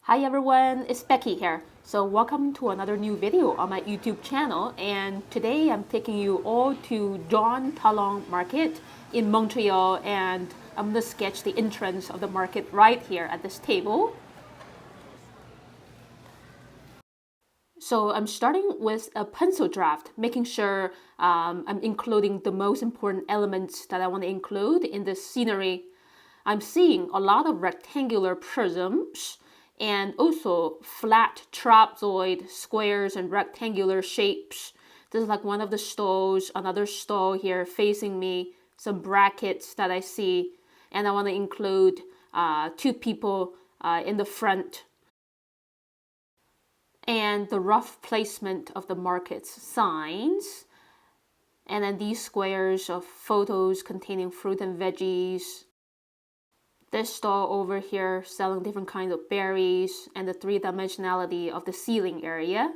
Hi everyone, it's Becky here. So welcome to another new video on my YouTube channel, and today I'm taking you all to Jean-Talon Market in Montreal, and I'm going to sketch the entrance of the market right here at this table. So I'm starting with a pencil draft, making sure I'm including the most important elements that I want to include in this scenery. I'm seeing a lot of rectangular prisms and also flat trapezoid squares and rectangular shapes. This is like one of the stalls, another stall here facing me, some brackets that I see, and I want to include two people in the front, and the rough placement of the market's signs, and then these squares of photos containing fruit and veggies. This stall over here selling different kinds of berries, and the three-dimensionality of the ceiling area.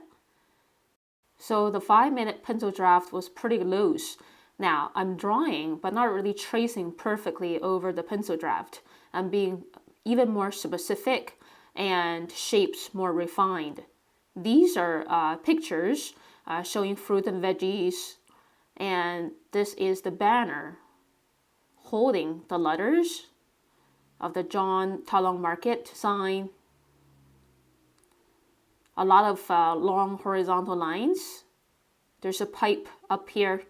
So the 5-minute pencil draft was pretty loose. Now I'm drawing but not really tracing perfectly over the pencil draft. I'm being even more specific and shapes more refined. These are pictures showing fruit and veggies, and this is the banner holding the letters of the Jean-Talon Market sign. A lot of long horizontal lines. There's a pipe up here.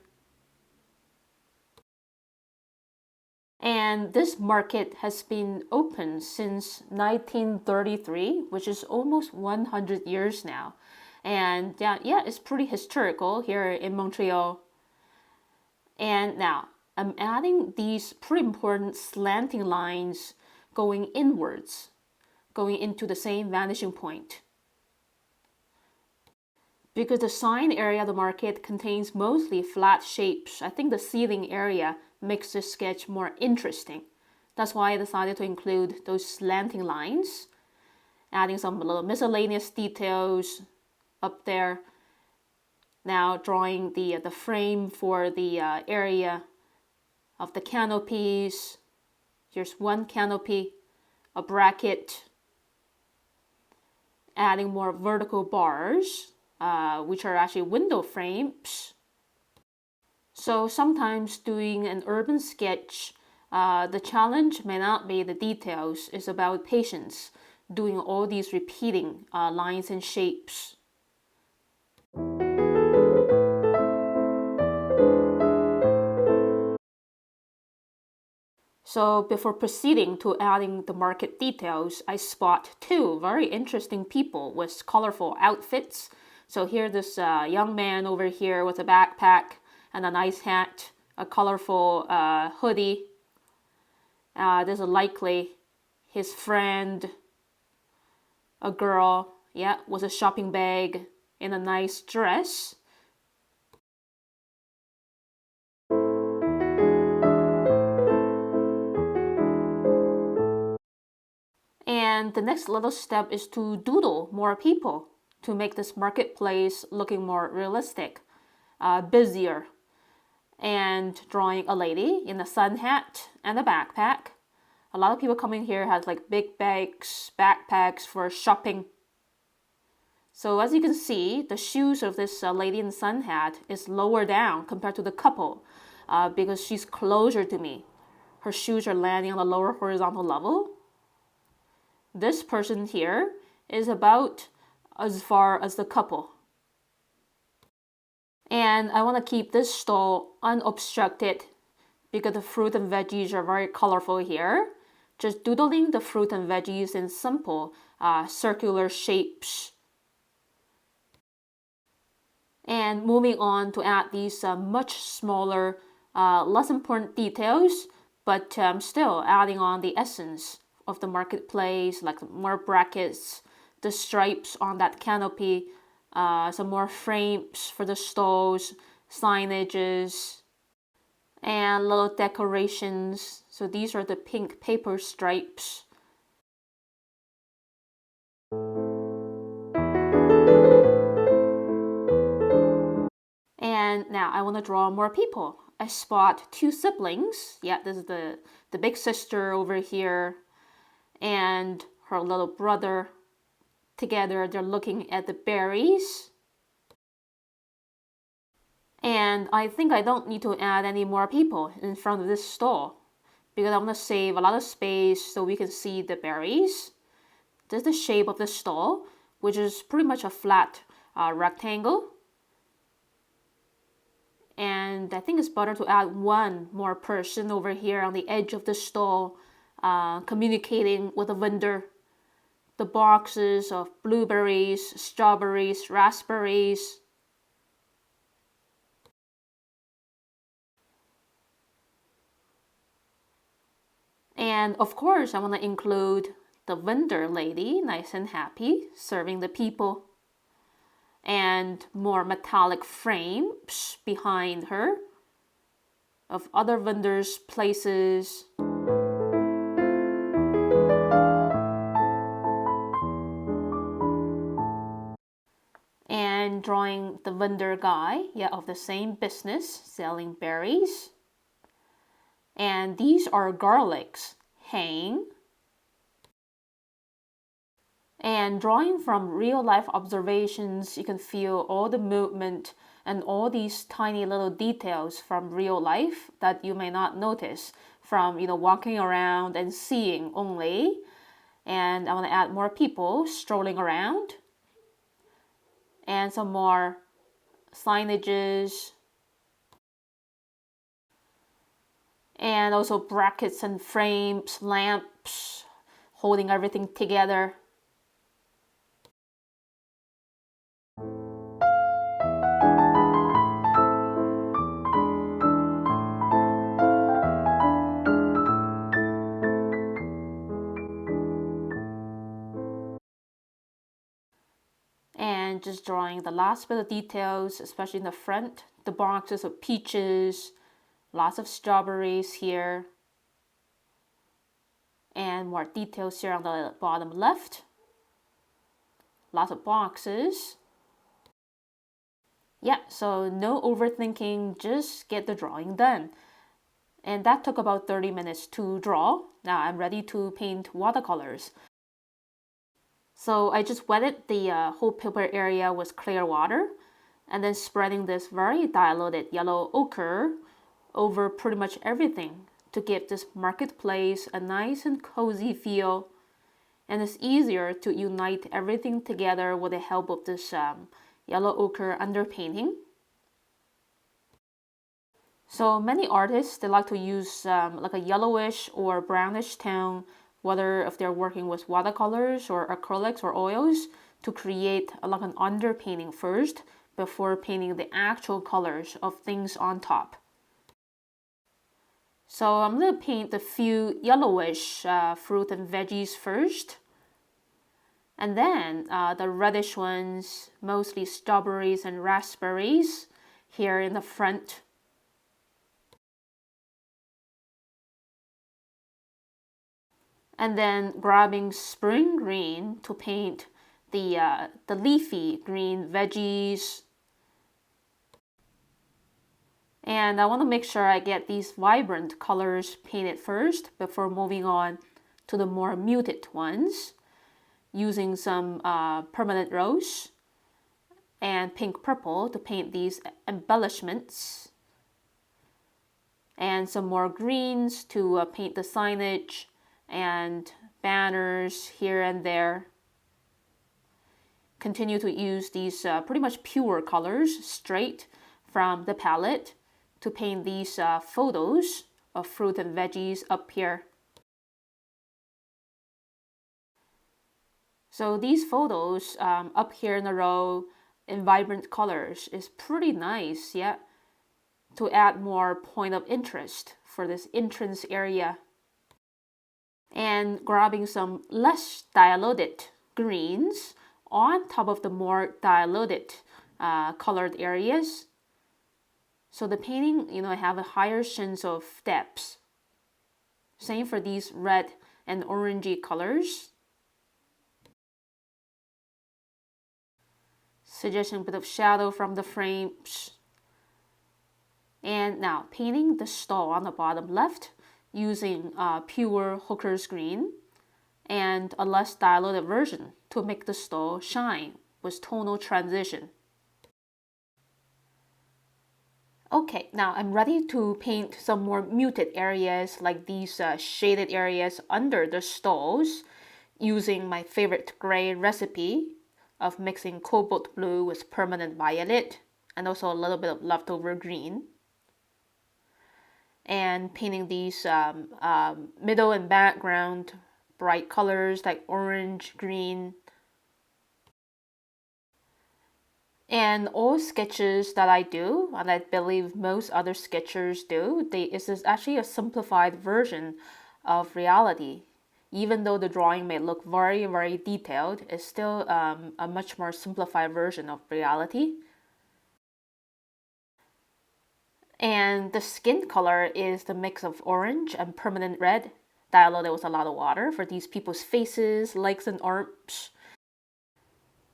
And this market has been open since 1933, which is almost 100 years now. And yeah, it's pretty historical here in Montreal. And now I'm adding these pretty important slanting lines going inwards, going into the same vanishing point. Because the sign area of the market contains mostly flat shapes, I think the ceiling area makes this sketch more interesting. That's why I decided to include those slanting lines, adding some little miscellaneous details up there. Now drawing the frame for the area of the canopies. Here's one canopy, a bracket, adding more vertical bars, which are actually window frames. So sometimes doing an urban sketch, the challenge may not be the details, it's about patience, doing all these repeating lines and shapes. So before proceeding to adding the market details, I spot two very interesting people with colorful outfits. So here this young man over here with a backpack and a nice hat, a colorful hoodie. This is likely his friend, a girl, with a shopping bag in a nice dress. And the next little step is to doodle more people to make this marketplace looking more realistic, busier. And drawing a lady in a sun hat and a backpack. A lot of people coming here has like big bags, backpacks for shopping. So as you can see, the shoes of this lady in the sun hat is lower down compared to the couple because she's closer to me. Her shoes are landing on the lower horizontal level. This person here is about as far as the couple. And I want to keep this stall unobstructed because the fruit and veggies are very colorful here. Just doodling the fruit and veggies in simple circular shapes. And moving on to add these much smaller, less important details, but still adding on the essence of the marketplace, like more brackets, the stripes on that canopy, some more frames for the stalls, signages, and little decorations. So these are the pink paper stripes. And now I want to draw more people. I spot two siblings. This is the big sister over here and her little brother. together they're looking at the berries. And I think I don't need to add any more people in front of this stall because I want to save a lot of space so we can see the berries. This is the shape of the stall, which is pretty much a flat rectangle. And I think it's better to add one more person over here on the edge of the stall, communicating with the vendor. The boxes of blueberries, strawberries, raspberries. And of course, I want to include the vendor lady, nice and happy, serving the people. And more metallic frames behind her of other vendors' places. And drawing the vendor guy, of the same business, selling berries. And these are garlics, hang. And drawing from real life observations, you can feel all the movement and all these tiny little details from real life that you may not notice from walking around and seeing only. And I want to add more people strolling around. And some more signages. And also brackets and frames, lamps, holding everything together. And just drawing the last bit of details, especially in the front, the boxes of peaches, lots of strawberries here, and more details here on the bottom left. Lots of boxes. So no overthinking, just get the drawing done. And that took about 30 minutes to draw. Now I'm ready to paint watercolors. So I just wetted the whole paper area with clear water and then spreading this very diluted yellow ochre over pretty much everything to give this marketplace a nice and cozy feel. And it's easier to unite everything together with the help of this yellow ochre underpainting. So many artists, they like to use like a yellowish or brownish tone, whether if they're working with watercolors or acrylics or oils, to create like an underpainting first before painting the actual colors of things on top. So I'm going to paint the few yellowish fruit and veggies first. And then the reddish ones, mostly strawberries and raspberries, here in the front. And then grabbing spring green to paint the leafy green veggies. And I want to make sure I get these vibrant colors painted first before moving on to the more muted ones, using some permanent rose and pink purple to paint these embellishments. And some more greens to paint the signage and banners here and there. Continue to use these pretty much pure colors straight from the palette to paint these photos of fruit and veggies up here. So these photos up here in a row in vibrant colors is pretty nice, to add more point of interest for this entrance area. And grabbing some less diluted greens on top of the more diluted colored areas. So the painting, I have a higher sense of depth. Same for these red and orangey colors. Suggesting a bit of shadow from the frames. And now painting the stall on the bottom left using pure hooker's green and a less diluted version to make the stall shine with tonal transition. Okay, now I'm ready to paint some more muted areas like these shaded areas under the stalls using my favorite gray recipe of mixing cobalt blue with permanent violet and also a little bit of leftover green. And painting these middle and background bright colors like orange, green. And all sketches that I do, and I believe most other sketchers do, this is actually a simplified version of reality. Even though the drawing may look very, very detailed, it's still a much more simplified version of reality. And the skin color is the mix of orange and permanent red, diluted with a lot of water for these people's faces, legs, and arms.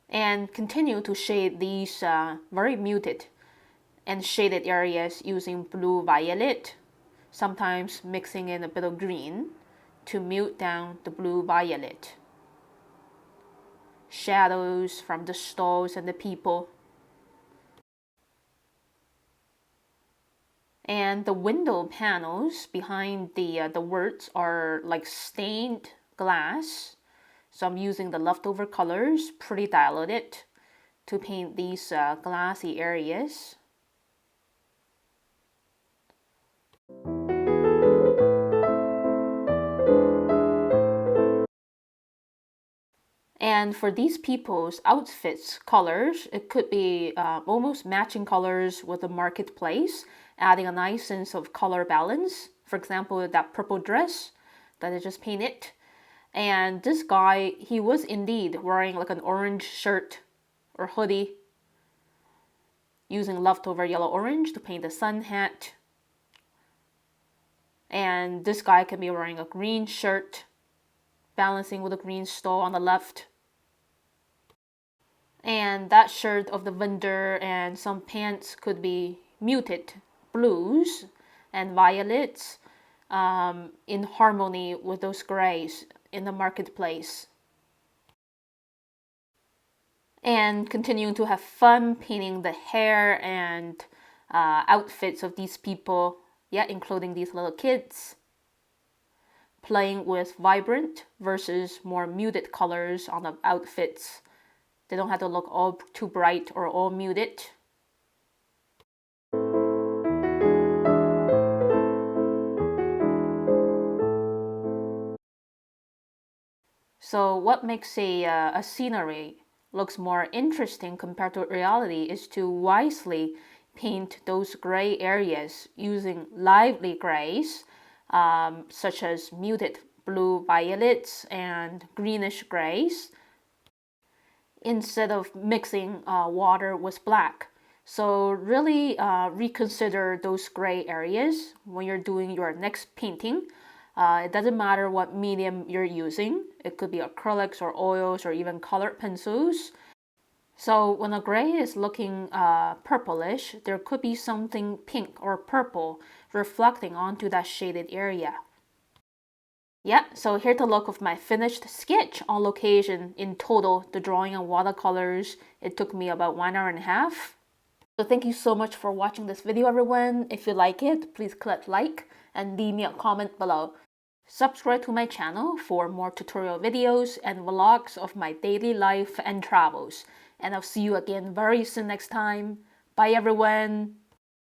And continue to shade these very muted and shaded areas using blue violet, sometimes mixing in a bit of green to mute down the blue violet. Shadows from the stalls and the people. And the window panels behind the words are like stained glass. So I'm using the leftover colors, pretty diluted, to paint these glassy areas. And for these people's outfits colors, it could be almost matching colors with the marketplace, adding a nice sense of color balance. For example, that purple dress that I just painted. And this guy, he was indeed wearing like an orange shirt or hoodie, using leftover yellow orange to paint the sun hat. And this guy can be wearing a green shirt, balancing with a green stole on the left. And that shirt of the vendor and some pants could be muted blues and violets in harmony with those grays in the marketplace. And continuing to have fun painting the hair and outfits of these people, yeah, including these little kids. Playing with vibrant versus more muted colors on the outfits. They don't have to look all too bright or all muted. So what makes a scenery looks more interesting compared to reality is to wisely paint those gray areas using lively grays, such as muted blue violets and greenish grays, instead of mixing water with black. So really reconsider those gray areas when you're doing your next painting. It doesn't matter what medium you're using. It could be acrylics or oils or even colored pencils. So when a gray is looking purplish, there could be something pink or purple reflecting onto that shaded area. Yeah, so here's the look of my finished sketch on location. In total, the drawing and watercolors, it took me about 1 hour and a half. So thank you so much for watching this video, everyone. If you like it, please click like and leave me a comment below. Subscribe to my channel for more tutorial videos and vlogs of my daily life and travels. And I'll see you again very soon next time. Bye, everyone.